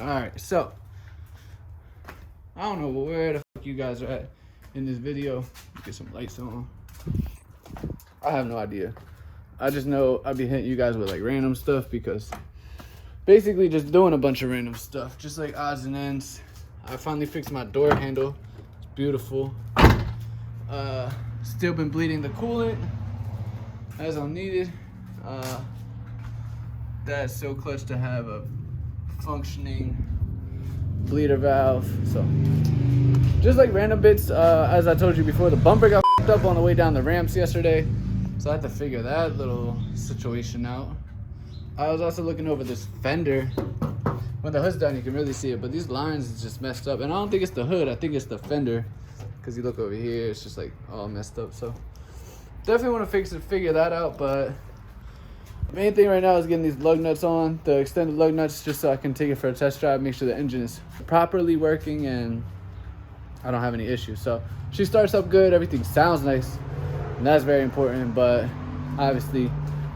Alright, so I don't know where the fuck you guys are at in this video. Get some lights on. I have no idea. I just know I'll be hitting you guys with like random stuff because basically just doing a bunch of random stuff, just like odds and ends. I finally fixed my door handle. It's beautiful. Still been bleeding the coolant as I'm needed. That's so clutch to have a functioning bleeder valve. So just like random bits, as I told you before, the bumper got f***ed up on the way down the ramps yesterday, so I had to figure that little situation out. I was also looking over this fender. When the hood's down you can really see it, but these lines is just messed up, and I don't think it's the hood, I think it's the fender, because you look over here, it's just like all messed up. So definitely want to fix it, figure that out. But the main thing right now is getting these lug nuts on, the extended lug nuts, just so I can take it for a test drive, make sure the engine is properly working and I don't have any issues. So she starts up good, everything sounds nice, and that's very important. But obviously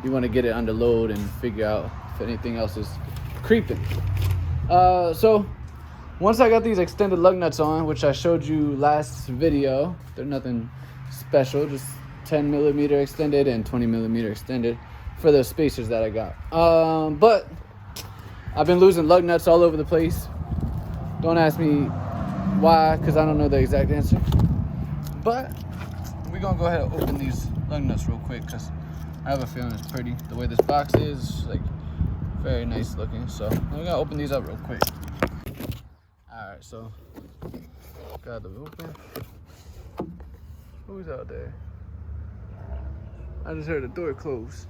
you want to get it under load and figure out if anything else is creeping. So once I got these extended lug nuts on, which I showed you last video, they're nothing special, just 10 millimeter extended and 20 millimeter extended for the spacers that I got. But I've been losing lug nuts all over the place. Don't ask me why, because I don't know the exact answer. But we're gonna go ahead and open these lug nuts real quick, because I have a feeling it's pretty. The way this box is, like, very nice looking. So I'm gonna open these up real quick. Alright, so got them open. Who's out there? I just heard the door close.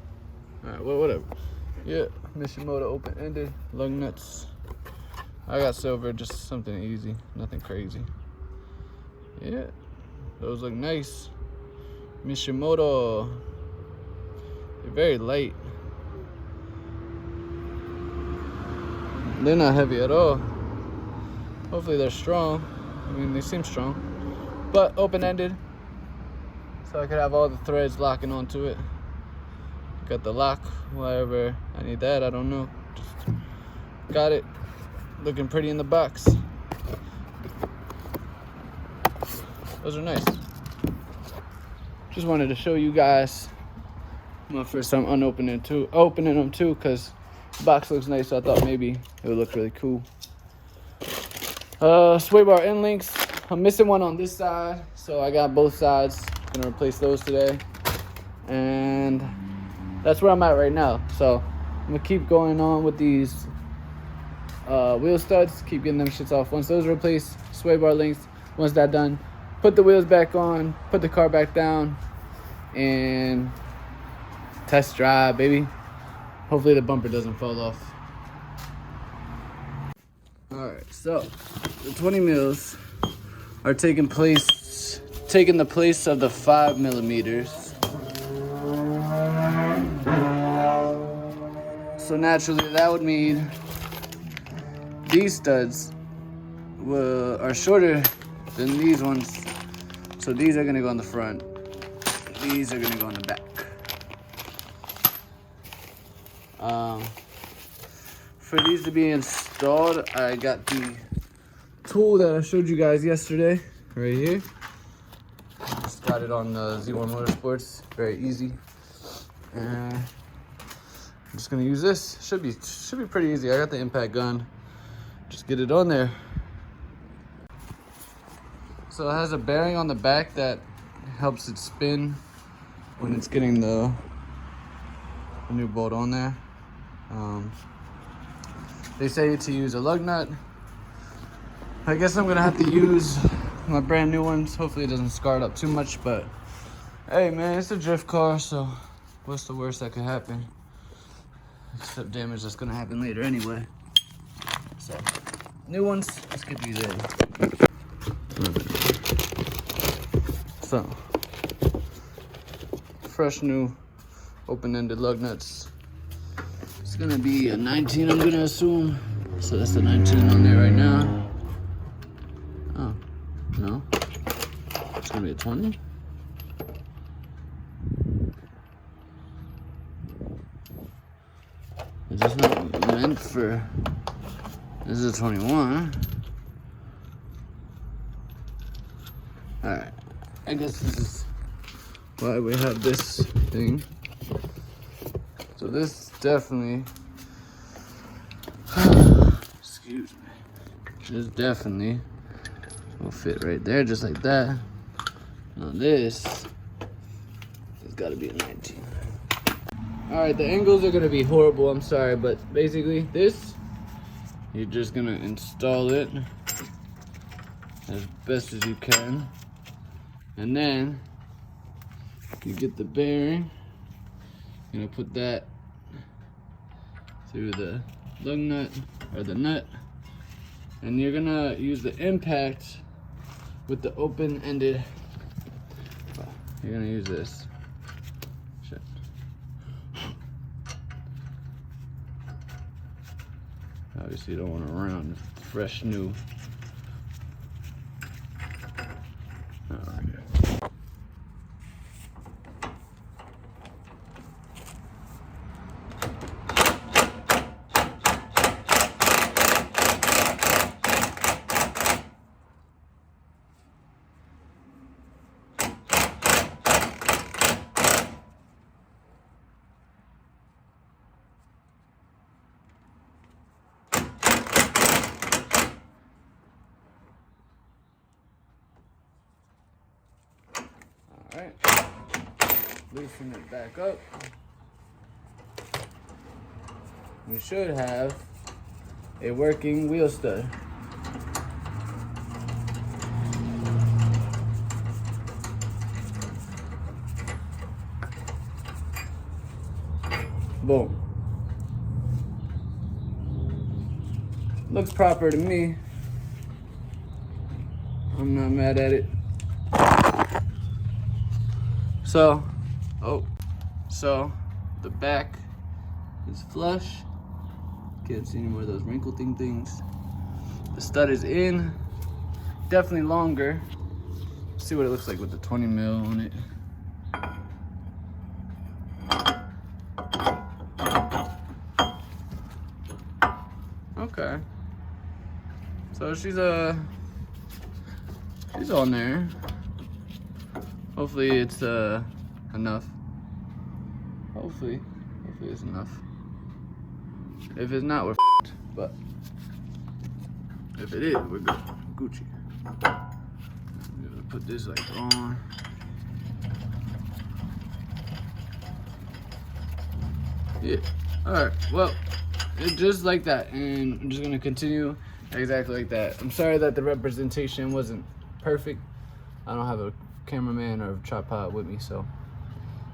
Alright, well, whatever. Yeah, mission motor open-ended, lug nuts. I got silver, just something easy, nothing crazy. Yeah, those look nice. Mishimoto. They're very light. They're not heavy at all. Hopefully they're strong. I mean, they seem strong. But open-ended, so I could have all the threads locking onto it. Got the lock, wherever I need that, I don't know. Just got it. Looking pretty in the box. Those are nice. Just wanted to show you guys my first time opening them too, because the box looks nice, so I thought maybe it would look really cool. Sway bar end links. I'm missing one on this side, so I got both sides. Gonna replace those today. And that's where I'm at right now. So I'm gonna keep going on with these wheel studs, keep getting them shits off. Once those are replaced, sway bar links. Once that's done, put the wheels back on, put the car back down, and test drive, baby. Hopefully the bumper doesn't fall off. Alright, so the 20 mils are taking the place of the 5 millimeters. So naturally that would mean these studs are shorter than these ones. So these are gonna go on the front. These are gonna go on the back. For these to be installed, I got the tool that I showed you guys yesterday, right here. Just got it on Z1 Motorsports, very easy. And I'm just gonna use this. Should be pretty easy. I got the impact gun. Just get it on there. So it has a bearing on the back that helps it spin when it's getting the new bolt on there. They say to use a lug nut. I guess I'm gonna have to use my brand new ones. Hopefully it doesn't scar it up too much, but hey man, it's a drift car, so what's the worst that could happen? Except damage that's gonna happen later anyway. So, new ones, let's get these in. So, fresh new open-ended lug nuts. It's gonna be a 19, I'm gonna assume. So that's the 19 on there right now. Oh, no. It's gonna be a 20. Is this not meant for This is a 21. Alright, I guess this is why we have this thing. So this definitely, excuse me, this definitely will fit right there just like that. Now this has got to be a 19. Alright, the angles are going to be horrible, I'm sorry, but basically this, you're just going to install it as best as you can. And then you get the bearing, you're going to put that through the lug nut or the nut, and you're going to use the impact with the open-ended. You're going to use this. Shit. Obviously you don't want to round fresh new. Alright, loosen it back up. We should have a working wheel stud. Boom. Looks proper to me. I'm not mad at it. So the back is flush. Can't see any more of those wrinkle things. The stud is in, definitely longer. Let's see what it looks like with the 20 mil on it. Okay. So she's on there. Hopefully it's enough. Hopefully it's enough. If it's not, we're f***ed. But if it is, we're good. Gucci. I'm gonna put this like on. Yeah. Alright, well, it's just like that. And I'm just gonna continue exactly like that. I'm sorry that the representation wasn't perfect. I don't have a cameraman or a tripod with me, so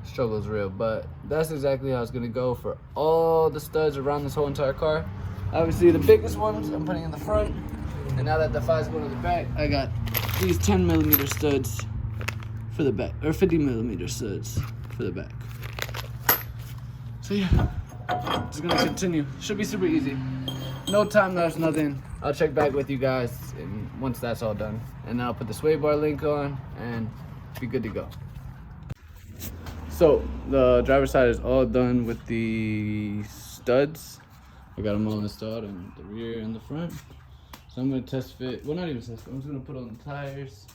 struggle is real, but that's exactly how it's gonna go for all the studs around this whole entire car. Obviously the biggest ones I'm putting in the front, and now that the 5's going to the back, I got these 10mm studs for the back, or 50mm studs for the back. So yeah, just gonna continue. Should be super easy. No time lapse, nothing. I'll check back with you guys once that's all done, and then I'll put the sway bar link on and be good to go. So the driver's side is all done with the studs. I got them all installed in the rear and the front. So I'm gonna test fit. Well, not even test fit. I'm just gonna put on the tires,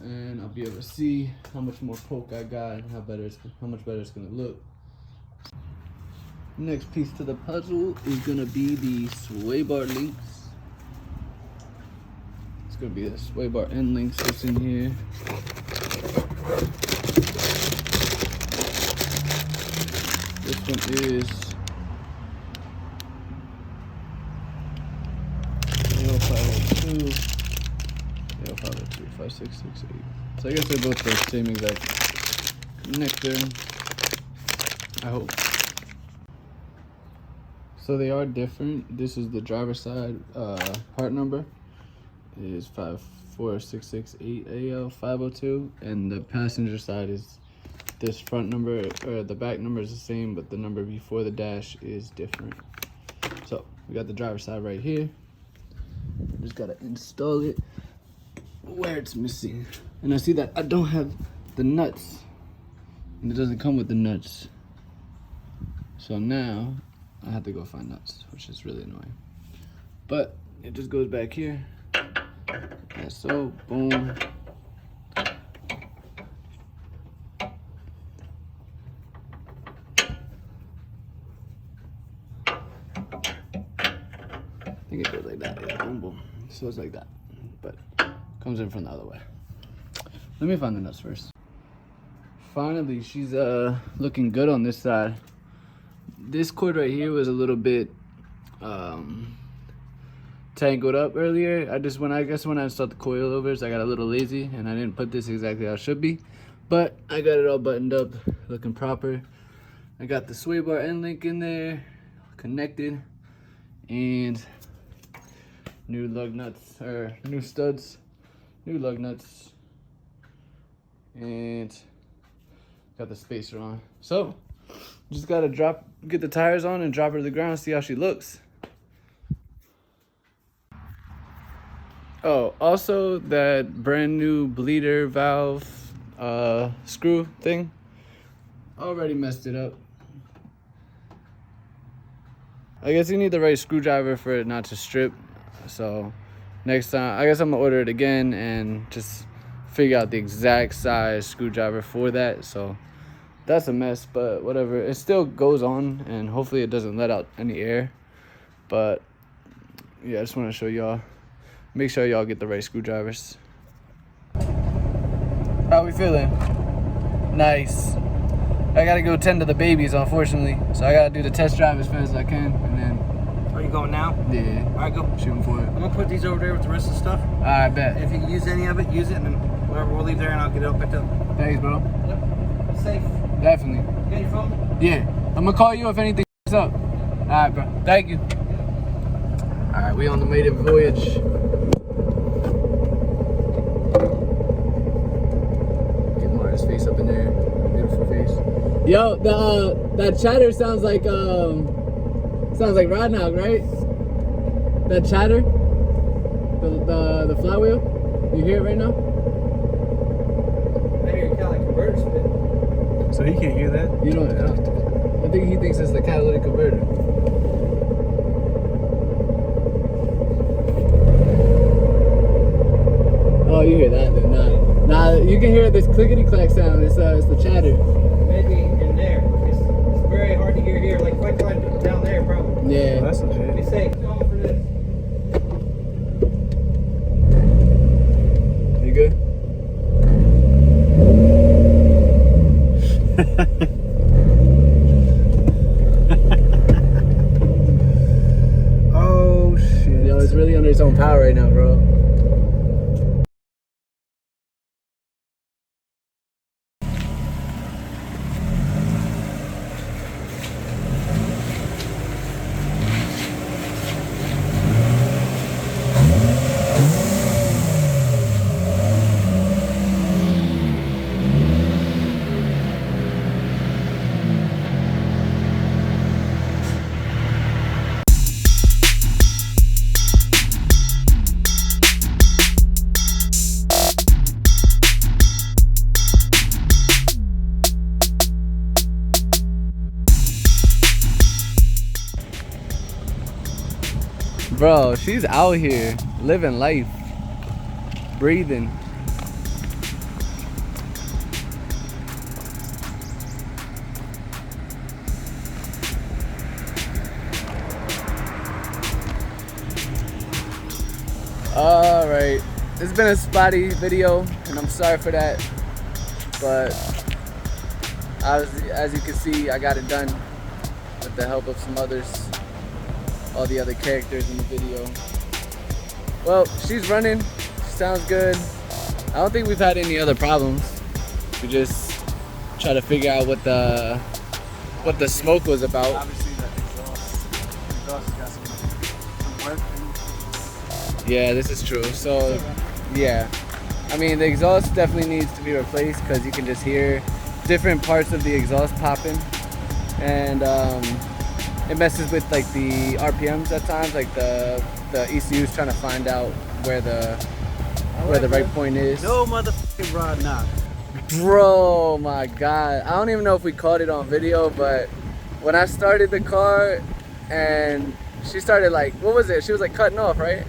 and I'll be able to see how much more poke I got and how much better it's gonna look. Next piece to the puzzle is gonna be the sway bar links. It's gonna be the sway bar end links that's in here. This one is AL502, AL502, 5668. So I guess they're both the same exact connector, I hope. So they are different. This is the driver's side part number. It is 54668 AL502, and the passenger side is this front number, or the back number is the same, but the number before the dash is different. So we got the driver's side right here. Just gotta install it where it's missing. And I see that I don't have the nuts, and it doesn't come with the nuts. So now I have to go find nuts, which is really annoying. But it just goes back here. And so, boom. I think it goes like that, yeah, boom, boom. So it's like that, but comes in from the other way. Let me find the nuts first. Finally, she's looking good on this side. This cord right here was a little bit tangled up earlier. I guess when I installed the coilovers, I got a little lazy and I didn't put this exactly how it should be. But I got it all buttoned up, looking proper. I got the sway bar end link in there, connected, and new lug nuts, or new studs, new lug nuts, and got the spacer on. So just gotta get the tires on and drop her to the ground, see how she looks. Oh, also that brand new bleeder valve screw thing, already messed it up. I guess you need the right screwdriver for it not to strip. So next time, I guess I'm gonna order it again and just figure out the exact size screwdriver for that. So that's a mess, but whatever. It still goes on and hopefully it doesn't let out any air. But yeah, I just want to show y'all. Make sure y'all get the right screwdrivers. How we feeling? Nice. I gotta go tend to the babies, unfortunately. So I gotta do the test drive as fast as I can, and then. Are you going now? Yeah. All right, go. Shooting for it. I'm gonna put these over there with the rest of the stuff. I bet. And if you can use any of it, use it, and then whatever, we'll leave there, and I'll get it all picked up. Thanks, bro. Yep. Be safe. Definitely. You got your phone? Yeah. I'm gonna call you if anything up. All right, bro. Thank you. All right, we on the maiden voyage. Get Martin's face up in there. Beautiful face. Yo, that chatter sounds like Rodnog, right? That chatter, the flywheel. You hear it right now? I hear it kind of like converter spin. So he can't hear that? You don't. I think he thinks it's the catalytic converter. Oh, you hear that? Then nah, you can hear this clickety clack sound. It's the chatter. Maybe in there. It's very hard to hear here. Like if I climb down there, probably. Yeah. Oh, that's legit. Be safe. Going for this. You good? Oh shit. Yo, it's really under its own power right now, bro. Bro, she's out here living life, breathing. All right, it's been a spotty video, and I'm sorry for that. But as you can see, I got it done with the help of some others. All the other characters in the video. Well, she's running. She sounds good. I don't think we've had any other problems. We just try to figure out what the smoke was about. Obviously, that exhaust has got some work. Yeah, this is true. So, yeah. I mean, the exhaust definitely needs to be replaced because you can just hear different parts of the exhaust popping. And it messes with like the RPMs at times, like the ECU's trying to find out where the right point is. No motherfucking rod knock. Bro, my God. I don't even know if we caught it on video, but when I started the car and she started like, what was it? She was like cutting off, right?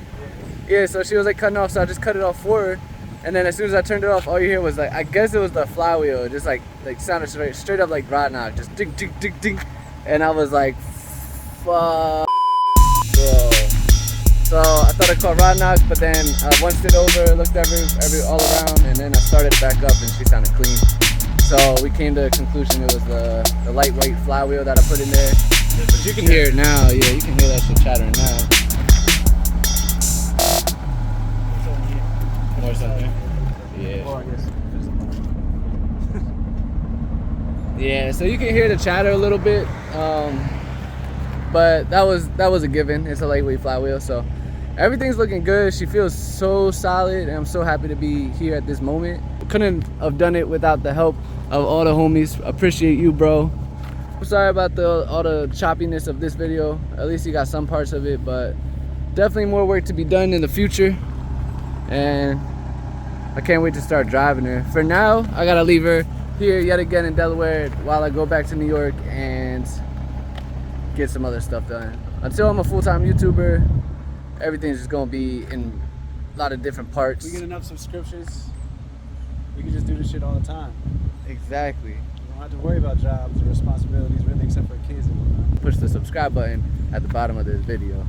Yeah, so she was like cutting off, so I just cut it off for her. And then as soon as I turned it off, all you hear was like, I guess it was the flywheel, just like sounded straight up like rod knock, just ding, ding, ding, ding. And I was like, fuck, bro. So I thought I caught rod knock, but then I once it over, looked all around, and then I started back up, and she sounded clean. So we came to the conclusion it was the lightweight flywheel that I put in there. But you can hear it now. Yeah, you can hear that shit chattering now. More something. Yeah. Oh, I guess. Yeah, so you can hear the chatter a little bit, but that was a given. It's a lightweight flywheel, so everything's looking good. She feels so solid, and I'm so happy to be here at this moment. Couldn't have done it without the help of all the homies. Appreciate you, bro. I'm sorry about all the choppiness of this video. At least you got some parts of it, but definitely more work to be done in the future, and I can't wait to start driving her. For now, I gotta leave her here yet again in Delaware while I go back to New York and get some other stuff done. Until I'm a full-time YouTuber, everything's just gonna be in a lot of different parts. We get enough subscriptions, we can just do this shit all the time. Exactly. We don't have to worry about jobs or responsibilities, really, except for kids and whatnot. Push the subscribe button at the bottom of this video.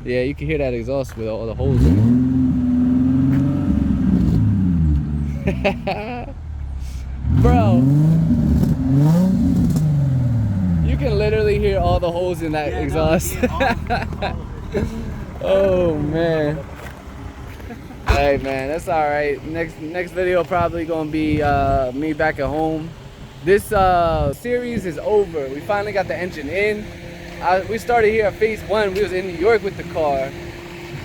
Yeah, you can hear that exhaust with all the holes in it. Bro, you can literally hear all the holes in that exhaust. Oh man. Hey man, that's all right. Next video probably gonna be me back at home. This series is over. We finally got the engine in. We started here at phase 1. We was in New York with the car,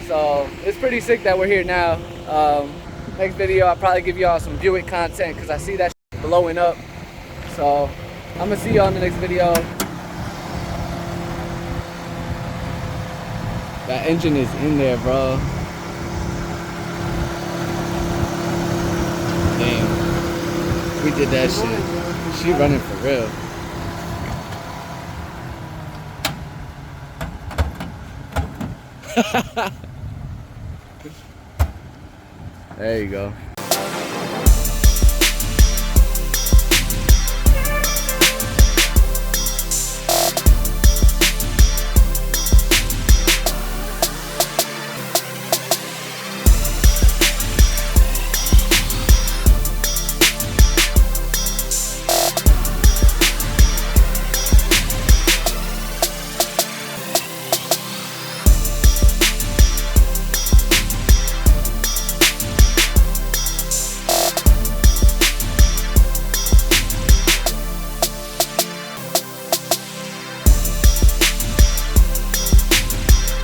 so it's pretty sick that we're here now. Next video I'll probably give y'all some Buick content because I see that shit blowing up. So I'm gonna see y'all in the next video. That engine is in there, bro. Damn, we did that shit. She running for real. There you go.